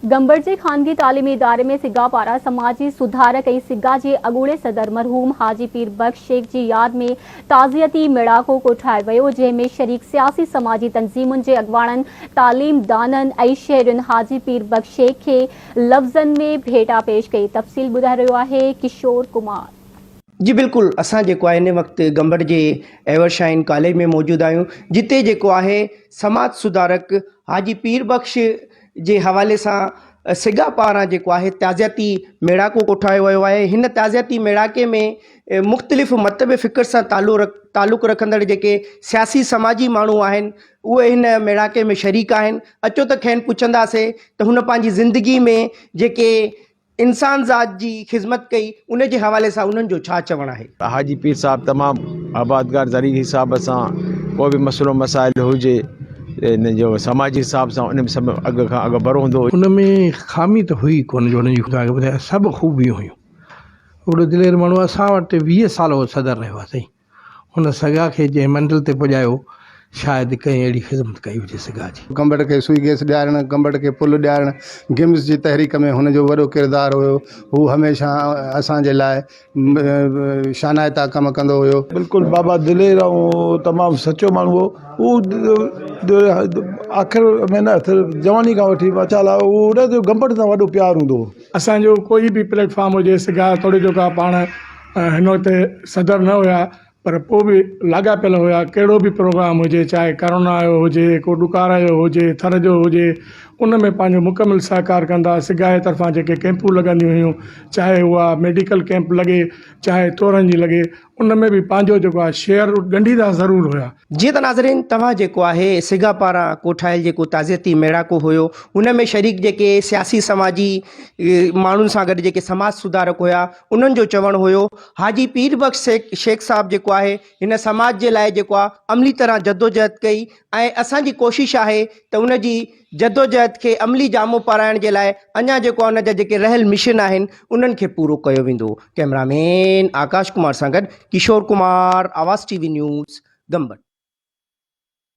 गंबड़ जे खानगी तालीमी इदारे में सिगा पारा समाजी सुधारक ऐं सिगा जे अॻूणे सदर मरहूम हाजी पीर बख्श शेख जी याद में ताज़ियती मेड़ाको कोठायो वियो, जंहिंमें शरीक सियासी समाजी तंज़ीमुनि जे अॻवाननि, तालीमदाननि ऐं शहरियुनि हाजी पीर बख्श शेख खे लफ़्ज़नि में भेटा पेश कई। तफ़सील ॿुधाए रहियो आहे किशोर कुमार। जी बिल्कुल, असां जेको आहे इन वक़्तु गंबड़ जे एवर शाइन कॉलेज में मौजूद आहियूं, जिते जेको आहे समाज सुधारक हाजी पीर बख्श जे हवाले सां सिगा पारां जेको आहे ताज़ियती मेड़ाको कोठायो वियो आहे। हिन ताज़ियती मेड़ाके में मुख़्तलिफ़ मतब फ़िक्र सां तालुक़ रखंदड़ जेके सियासी समाजी माण्हू आहिनि उहे हिन मेड़ाके में शरीक आहिनि। अचो त खेनि पुछंदासीं त हुन पंहिंजी ज़िंदगी में जेके इंसान ज़ात जी ख़िदमत कई उन जे हवाले सां उन्हनि जो छा चवणु आहे। हाजी पीर साहब तमामु आबादगार ज़रिए हिसाब सां कोई बि मसइलो मसाइल हुजे इन जो समाजी हिसाब सां उन में सभु अॻु खां अॻु भरो हूंदो। उन में ख़ामी त हुई कोन जो उन जी तव्हांखे ॿुधाया सभु ख़ूबियूं हुयूं। हिकिड़ो दिलेर माण्हू असां वटि 20 साल हो सदर रहियो आहे साईं। हुन सगा खे जंहिं मंज़िल ते पुॼायो शायदि कंहिं अहिड़ी ख़िदमत कई हुजे सगा जी। गंबड़ के सुई गैस ॾियारणु, गंबड़ के पुल ॾियारणु, गिम्स जी तहरीक में हुनजो वॾो किरदारु हुयो। हू हमेशह असांजे लाइ शानाइता कमु कंदो हुयो। बिल्कुलु बाबा दिलेर ऐं तमामु सचो माण्हू हो। आख़िर में न जवानी खां वठी माशाअल्लाह उन जो गंबड़ सां वॾो प्यारु हूंदो हो। असांजो कोई भी प्लेटफॉर्म हुजे सिगा थोरे जो का पाण हिन वक़्तु सदर न हुया, पर पोइ बि लाॻापियल हुया। कहिड़ो बि प्रोग्राम हुजे, चाहे करोना जो हुजे, को ॾुकार जो हुजे, थर जो हुजे, उन में पंहिंजो मुकमिल सहकार कंदा। सिगा जे तरफ़ां जेके कैंपूं लॻंदियूं हुयूं, चाहे उहा मेडिकल कैंप लॻे, चाहे तोरनि जी लॻे, उन में बि पंहिंजो जेको आहे शेयर ॻंढींदा ज़रूरु हुया। जीअं त नाज़रीन तव्हां जेको आहे सिगा पारां कोठायल जेको ताज़ियती मेड़ाको हुयो उन में शरीक जेके सियासी समाजी माण्हुनि सां गॾु जेके समाज सुधारक हुया उन्हनि जो चवणु हुयो हाजी पीर बख्श शेख साहब जेको आहे हिन समाज जे लाइ जेको आहे अमली तरह जद्दोजहद कई ऐं असांजी कोशिशि आहे त उन जी जद्दोजहद खे अमली जामो पाराइण जे लाइ अञा जेको आहे उन जा जेके रहियल मिशन आहिनि उन्हनि खे पूरो कयो वेंदो। कैमरामैन आकाश कुमार सां गॾु किशोर कुमार, आवाज़ टीवी न्यूज़, गंबड़।